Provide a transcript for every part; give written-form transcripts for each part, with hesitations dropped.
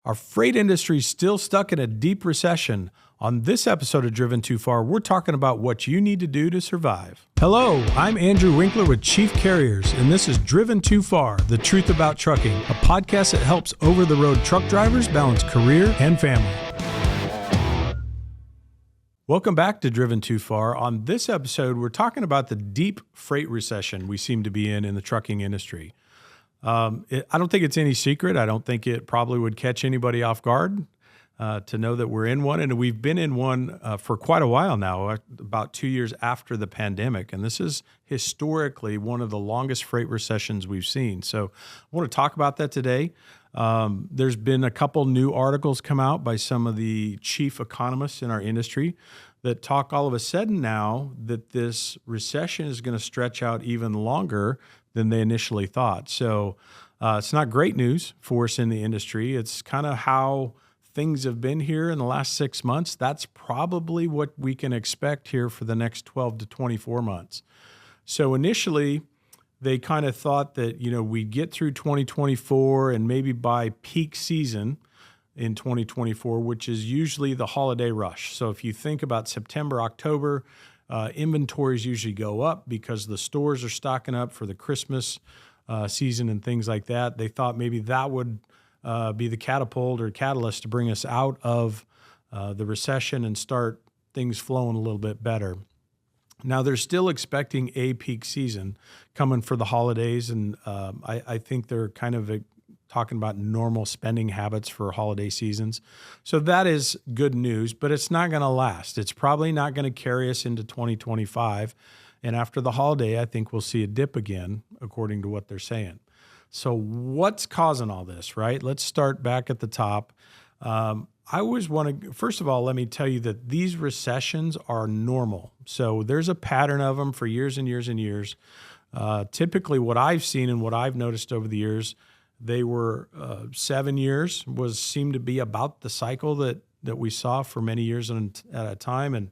Our freight industry is still stuck in a deep recession. On this episode of Driven Too Far, we're talking about what you need to do to survive. Hello, I'm Andrew Winkler with Chief Carriers, and this is Driven Too Far, the truth about trucking, a podcast that helps over-the-road truck drivers balance career and family. Welcome back to Driven Too Far. On this episode, we're talking about the deep freight recession we seem to be in the trucking industry. I don't think it's any secret. I don't think it probably would catch anybody off guard to know that we're in one. And we've been in one for quite a while now, about 2 years after the pandemic. And this is historically one of the longest freight recessions we've seen. So I want to talk about that today. There's been a couple new articles come out by some of the chief economists in our industry that talk all of a sudden now that this recession is going to stretch out even longer than they initially thought. So it's not great news for us in the industry. It's kind of how things have been here in the last 6 months. That's probably what we can expect here for the next 12 to 24 months. So initially, they kind of thought that, we'd get through 2024 and maybe by peak season in 2024, which is usually the holiday rush. So if you think about September, October, inventories usually go up because the stores are stocking up for the Christmas season and things like that. They thought maybe that would be the catapult or catalyst to bring us out of the recession and start things flowing a little bit better. Now, they're still expecting a peak season coming for the holidays, and I think they're kind of talking about normal spending habits for holiday seasons. So that is good news, but it's not going to last. It's probably not going to carry us into 2025. And after the holiday, I think we'll see a dip again, according to what they're saying. So what's causing all this, right? Let's start back at the top. I always want to, first of all, let me tell you that these recessions are normal. So there's a pattern of them for years and years and years. Typically what I've seen and what I've noticed over the years, they were 7 years seemed to be about the cycle that we saw for many years at a time. And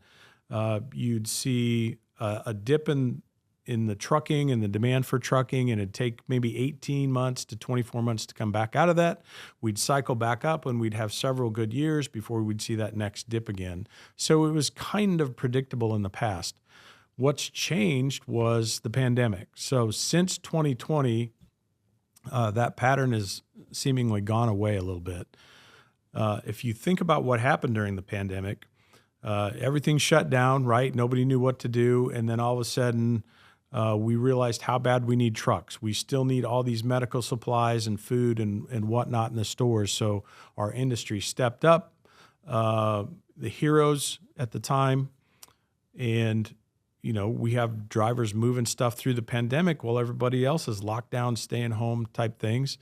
you'd see a dip in the trucking and the demand for trucking, and it'd take maybe 18 months to 24 months to come back out of that. We'd cycle back up and we'd have several good years before we'd see that next dip again. So it was kind of predictable in the past. What's changed was the pandemic. So since 2020, that pattern has seemingly gone away a little bit. If you think about what happened during the pandemic, everything shut down, right? Nobody knew what to do. And then all of a sudden, we realized how bad we need trucks. We still need all these medical supplies and food and whatnot in the stores. So our industry stepped up, the heroes at the time, and we have drivers moving stuff through the pandemic while everybody else is locked down, staying home type things.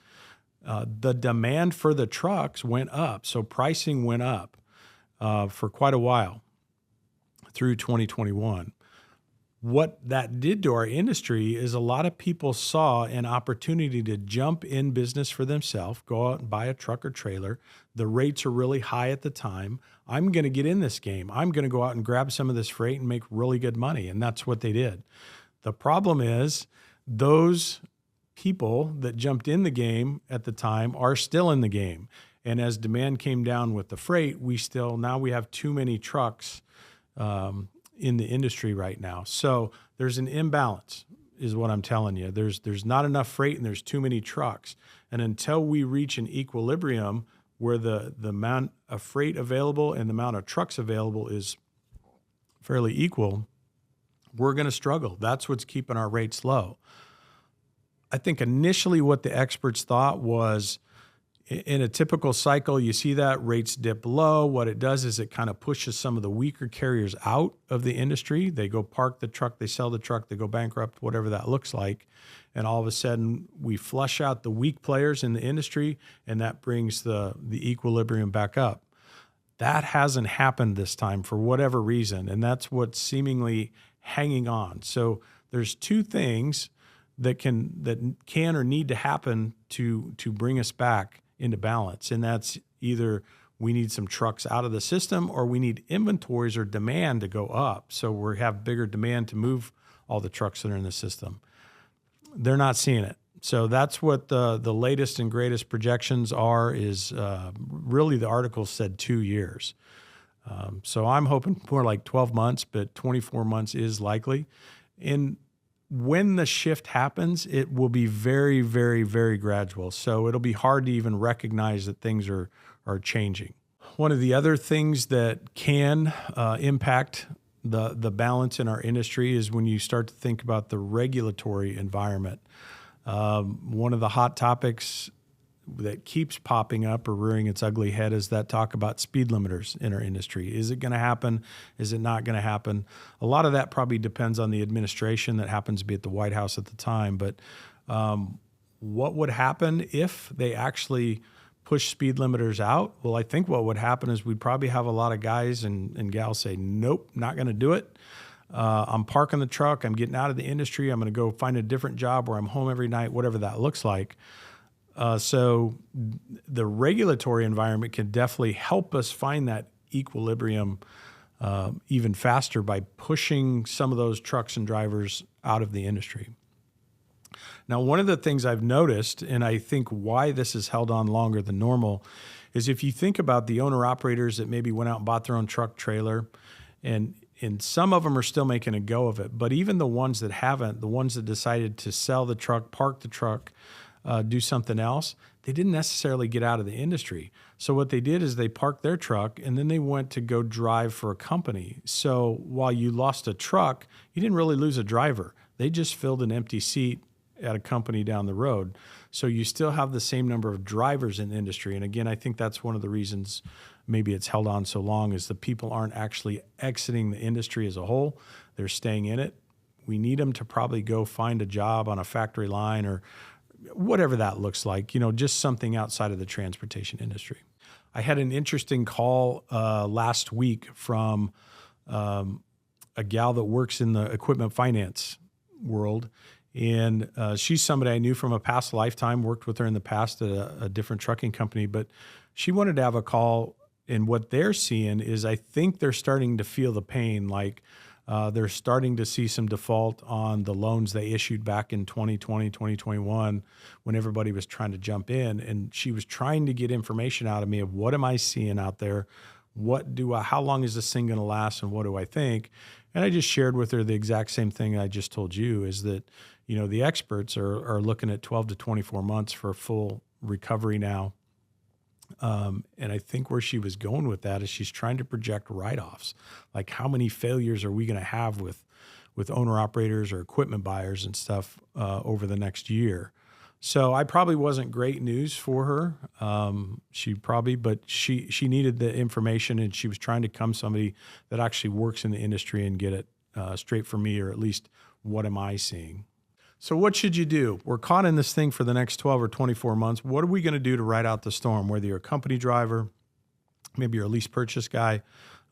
The demand for the trucks went up. So pricing went up for quite a while through 2021. What that did to our industry is a lot of people saw an opportunity to jump in business for themselves, go out and buy a truck or trailer. The rates are really high at the time. I'm going to get in this game. I'm going to go out and grab some of this freight and make really good money. And that's what they did. The problem is those people that jumped in the game at the time are still in the game. And as demand came down with the freight, now we have too many trucks in the industry right now. So there's an imbalance is what I'm telling you. There's not enough freight and there's too many trucks. And until we reach an equilibrium where the amount of freight available and the amount of trucks available is fairly equal, we're going to struggle. That's what's keeping our rates low. I think initially what the experts thought was in a typical cycle, you see that rates dip low. What it does is it kind of pushes some of the weaker carriers out of the industry. They go park the truck, they sell the truck, they go bankrupt, whatever that looks like. And all of a sudden, we flush out the weak players in the industry, and that brings the equilibrium back up. That hasn't happened this time for whatever reason, and that's what's seemingly hanging on. So there's two things that can or need to happen to bring us back into balance. And that's either we need some trucks out of the system or we need inventories or demand to go up. So we have bigger demand to move all the trucks that are in the system. They're not seeing it. So that's what the latest and greatest projections are. Is really the article said 2 years. So I'm hoping for like 12 months, but 24 months is likely. And when the shift happens, it will be very, very, very gradual. So it'll be hard to even recognize that things are changing. One of the other things that can impact the balance in our industry is when you start to think about the regulatory environment. One of the hot topics that keeps popping up or rearing its ugly head is that talk about speed limiters in our industry. Is it going to happen? Is it not going to happen? A lot of that probably depends on the administration that happens to be at the White House at the time. But what would happen if they actually push speed limiters out? Well, I think what would happen is we'd probably have a lot of guys and gals say, nope, not going to do it. I'm parking the truck. I'm getting out of the industry. I'm going to go find a different job where I'm home every night, whatever that looks like. So the regulatory environment can definitely help us find that equilibrium even faster by pushing some of those trucks and drivers out of the industry. Now, one of the things I've noticed, and I think why this has held on longer than normal, is if you think about the owner-operators that maybe went out and bought their own truck trailer, and some of them are still making a go of it, but even the ones that haven't, the ones that decided to sell the truck, park the truck, do something else, they didn't necessarily get out of the industry. So what they did is they parked their truck and then they went to go drive for a company. So while you lost a truck, you didn't really lose a driver. They just filled an empty seat at a company down the road. So you still have the same number of drivers in the industry. And again, I think that's one of the reasons maybe it's held on so long is the people aren't actually exiting the industry as a whole. They're staying in it. We need them to probably go find a job on a factory line or whatever that looks like, just something outside of the transportation industry. I had an interesting call last week from a gal that works in the equipment finance world. And she's somebody I knew from a past lifetime, worked with her in the past at a different trucking company, but she wanted to have a call. And what they're seeing is I think they're starting to feel the pain, like they're starting to see some default on the loans they issued back in 2020, 2021, when everybody was trying to jump in. And she was trying to get information out of me of what am I seeing out there? How long is this thing going to last? And what do I think? And I just shared with her the exact same thing I just told you is that, the experts are looking at 12 to 24 months for full recovery now. And I think where she was going with that is she's trying to project write-offs. Like how many failures are we going to have with owner-operators or equipment buyers and stuff over the next year? So I probably wasn't great news for her. But she needed the information and she was trying to come somebody that actually works in the industry and get it straight from me, or at least what am I seeing? So what should you do? We're caught in this thing for the next 12 or 24 months. What are we going to do to ride out the storm? Whether you're a company driver, maybe you're a lease purchase guy,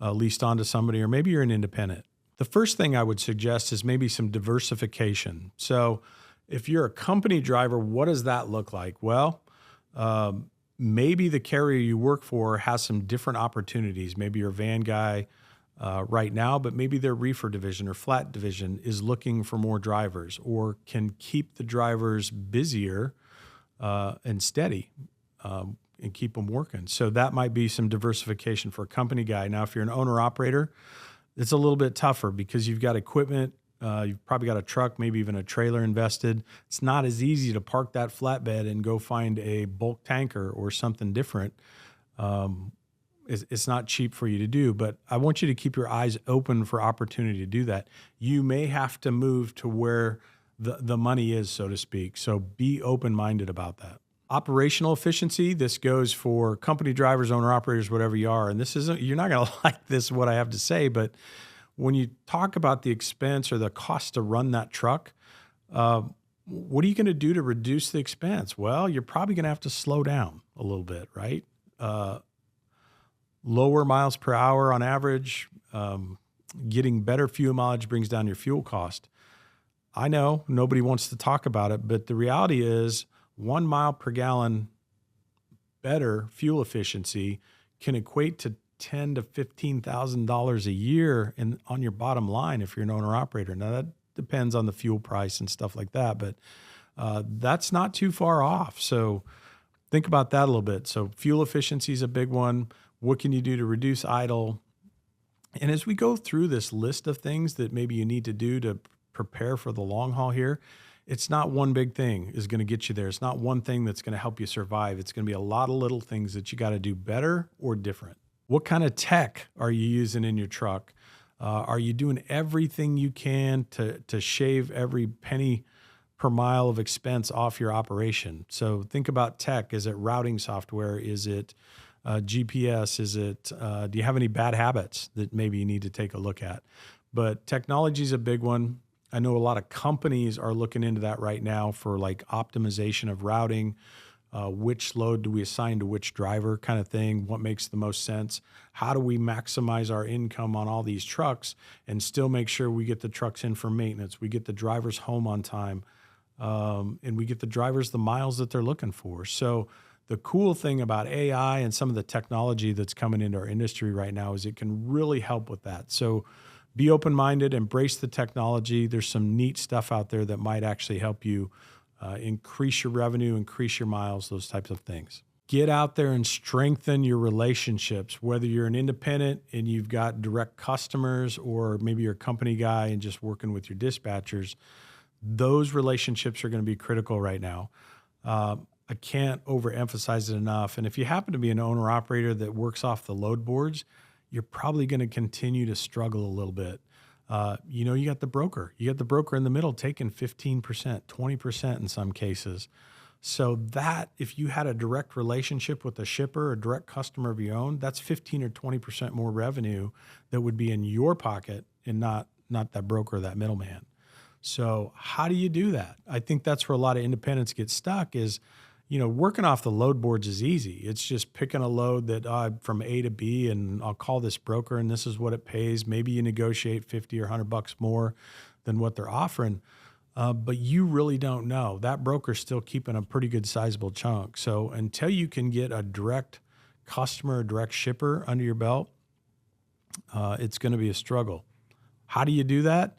leased onto somebody, or maybe you're an independent. The first thing I would suggest is maybe some diversification. So if you're a company driver, what does that look like? Well, maybe the carrier you work for has some different opportunities. Maybe you're a van guy right now, but maybe their reefer division or flat division is looking for more drivers or can keep the drivers busier and steady and keep them working. So that might be some diversification for a company guy. Now, if you're an owner-operator, it's a little bit tougher because you've got equipment, you've probably got a truck, maybe even a trailer invested. It's not as easy to park that flatbed and go find a bulk tanker or something different. It's not cheap for you to do, but I want you to keep your eyes open for opportunity to do that. You may have to move to where the money is, so to speak. So be open-minded about that. Operational efficiency, this goes for company drivers, owner-operators, whatever you are. And you're not going to like this, what I have to say, but when you talk about the expense or the cost to run that truck, what are you going to do to reduce the expense? Well, you're probably going to have to slow down a little bit, right? Lower miles per hour on average, getting better fuel mileage brings down your fuel cost. I know nobody wants to talk about it, but the reality is 1 mile per gallon better fuel efficiency can equate to $10,000 to $15,000 a year on your bottom line if you're an owner operator. Now that depends on the fuel price and stuff like that, but That's not too far off. So think about that a little bit. So fuel efficiency is a big one. What can you do to reduce idle? And as we go through this list of things that maybe you need to do to prepare for the long haul here, it's not one big thing is going to get you there. It's not one thing that's going to help you survive. It's going to be a lot of little things that you got to do better or different. What kind of tech are you using in your truck? Are you doing everything you can to shave every penny per mile of expense off your operation? So think about tech. Is it routing software? Is it GPS? Is it, do you have any bad habits that maybe you need to take a look at? But technology is a big one. I know a lot of companies are looking into that right now for like optimization of routing. Which load do we assign to which driver kind of thing? What makes the most sense? How do we maximize our income on all these trucks and still make sure we get the trucks in for maintenance? We get the drivers home on time, and we get the drivers the miles that they're looking for. So the cool thing about AI and some of the technology that's coming into our industry right now is it can really help with that. So be open-minded, embrace the technology. There's some neat stuff out there that might actually help you increase your revenue, increase your miles, those types of things. Get out there and strengthen your relationships, whether you're an independent and you've got direct customers, or maybe you're a company guy and just working with your dispatchers. Those relationships are going to be critical right now. I can't overemphasize it enough. And if you happen to be an owner operator that works off the load boards, you're probably going to continue to struggle a little bit. You got the broker. You got the broker in the middle taking 15%, 20% in some cases. So that if you had a direct relationship with a shipper, a direct customer of your own, that's 15 or 20% more revenue that would be in your pocket and not that broker or that middleman. So how do you do that? I think that's where a lot of independents get stuck is, working off the load boards is easy. It's just picking a load that from A to B, and I'll call this broker, and this is what it pays. Maybe you negotiate 50 or $100 more than what they're offering, but you really don't know. That broker's still keeping a pretty good sizable chunk. So until you can get a direct customer, a direct shipper under your belt, it's going to be a struggle. How do you do that?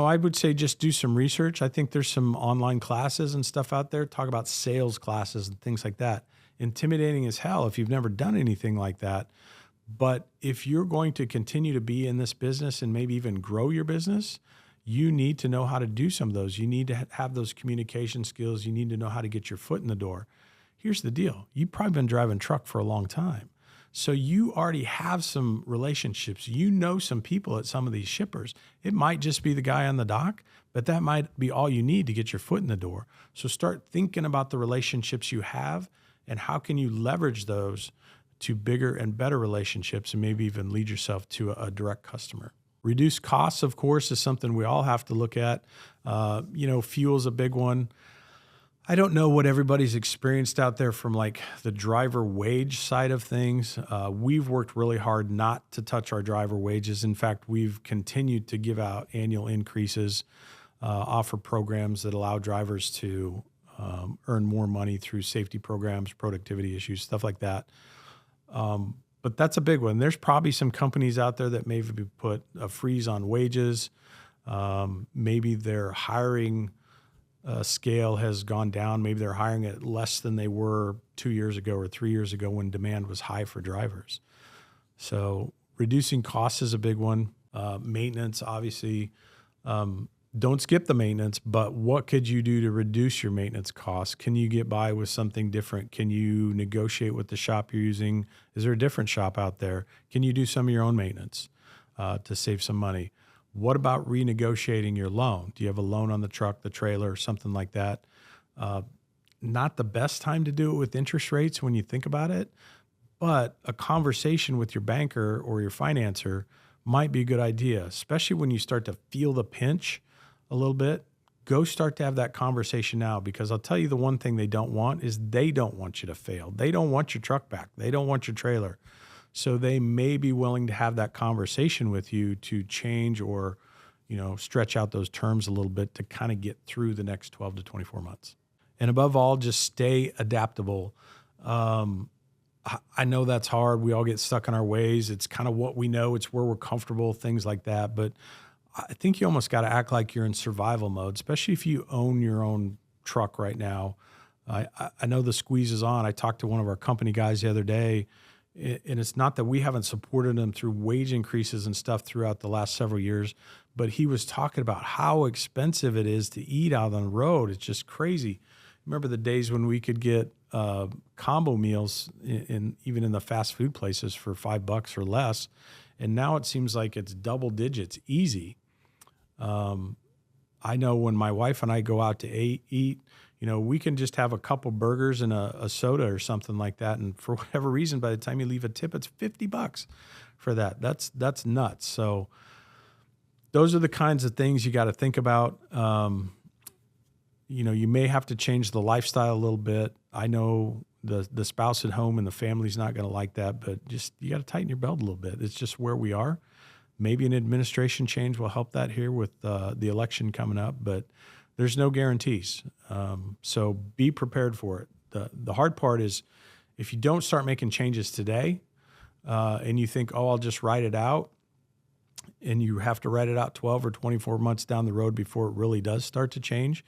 I would say just do some research. I think there's some online classes and stuff out there. Talk about sales classes and things like that. Intimidating as hell if you've never done anything like that. But if you're going to continue to be in this business and maybe even grow your business, you need to know how to do some of those. You need to have those communication skills. You need to know how to get your foot in the door. Here's the deal. You've probably been driving truck for a long time. So you already have some relationships. You know some people at some of these shippers. It might just be the guy on the dock, but that might be all you need to get your foot in the door. So start thinking about the relationships you have and how can you leverage those to bigger and better relationships and maybe even lead yourself to a direct customer. Reduce costs, of course, is something we all have to look at. Fuel's a big one. I don't know what everybody's experienced out there from like the driver wage side of things. We've worked really hard not to touch our driver wages. In fact, we've continued to give out annual increases, offer programs that allow drivers to earn more money through safety programs, productivity issues, stuff like that. But that's a big one. There's probably some companies out there that maybe put a freeze on wages. Maybe their hiring scale has gone down. Maybe they're hiring at less than they were 2 years ago or 3 years ago when demand was high for drivers. So reducing costs is a big one. Maintenance, obviously, don't skip the maintenance, but what could you do to reduce your maintenance costs? Can you get by with something different? Can you negotiate with the shop you're using? Is there a different shop out there? Can you do some of your own maintenance to save some money? What about renegotiating your loan? Do you have a loan on the truck, the trailer, something like that? Not the best time to do it with interest rates when you think about it, but a conversation with your banker or your financer might be a good idea, especially when you start to feel the pinch a little bit. Go start to have that conversation now, because I'll tell you the one thing they don't want is they don't want you to fail. They don't want your truck back. They don't want your trailer. So they may be willing to have that conversation with you to change or, stretch out those terms a little bit to kind of get through the next 12 to 24 months. And above all, just stay adaptable. I know that's hard. We all get stuck in our ways. It's kind of what we know. It's where we're comfortable, things like that. But I think you almost got to act like you're in survival mode, especially if you own your own truck right now. I know the squeeze is on. I talked to one of our company guys the other day, and it's not that we haven't supported them through wage increases and stuff throughout the last several years, but he was talking about how expensive it is to eat out on the road. It's just crazy. Remember the days when we could get combo meals even in the fast food places for $5 or less, and now it seems like it's double digits easy. I know when my wife and I go out to eat, we can just have a couple burgers and a soda or something like that. And for whatever reason, by the time you leave a tip, it's $50 for that. That's nuts. So those are the kinds of things you got to think about. You may have to change the lifestyle a little bit. I know the spouse at home and the family's not going to like that, but just you got to tighten your belt a little bit. It's just where we are. Maybe an administration change will help that here with the election coming up, but there's no guarantees. So be prepared for it. The hard part is if you don't start making changes today and you think, I'll just write it out, and you have to write it out 12 or 24 months down the road before it really does start to change.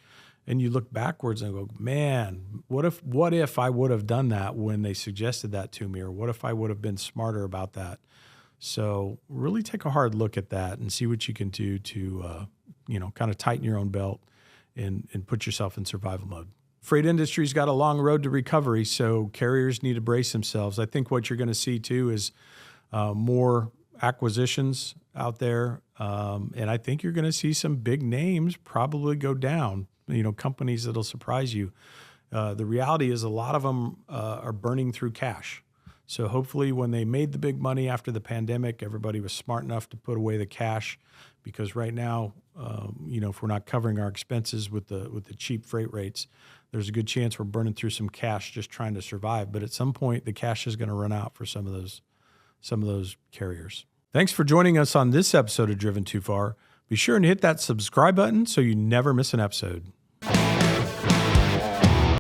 And you look backwards and go, man, what if I would have done that when they suggested that to me? Or what if I would have been smarter about that? So really take a hard look at that and see what you can do to, kind of tighten your own belt and put yourself in survival mode. Freight industry's got a long road to recovery, so carriers need to brace themselves. I think what you're going to see too is more acquisitions out there. And I think you're going to see some big names probably go down, companies that'll surprise you. The reality is a lot of them are burning through cash. So hopefully when they made the big money after the pandemic, everybody was smart enough to put away the cash, because right now, if we're not covering our expenses with the cheap freight rates, there's a good chance we're burning through some cash just trying to survive. But at some point, the cash is going to run out for some of those carriers. Thanks for joining us on this episode of Driven Too Far. Be sure and hit that subscribe button so you never miss an episode.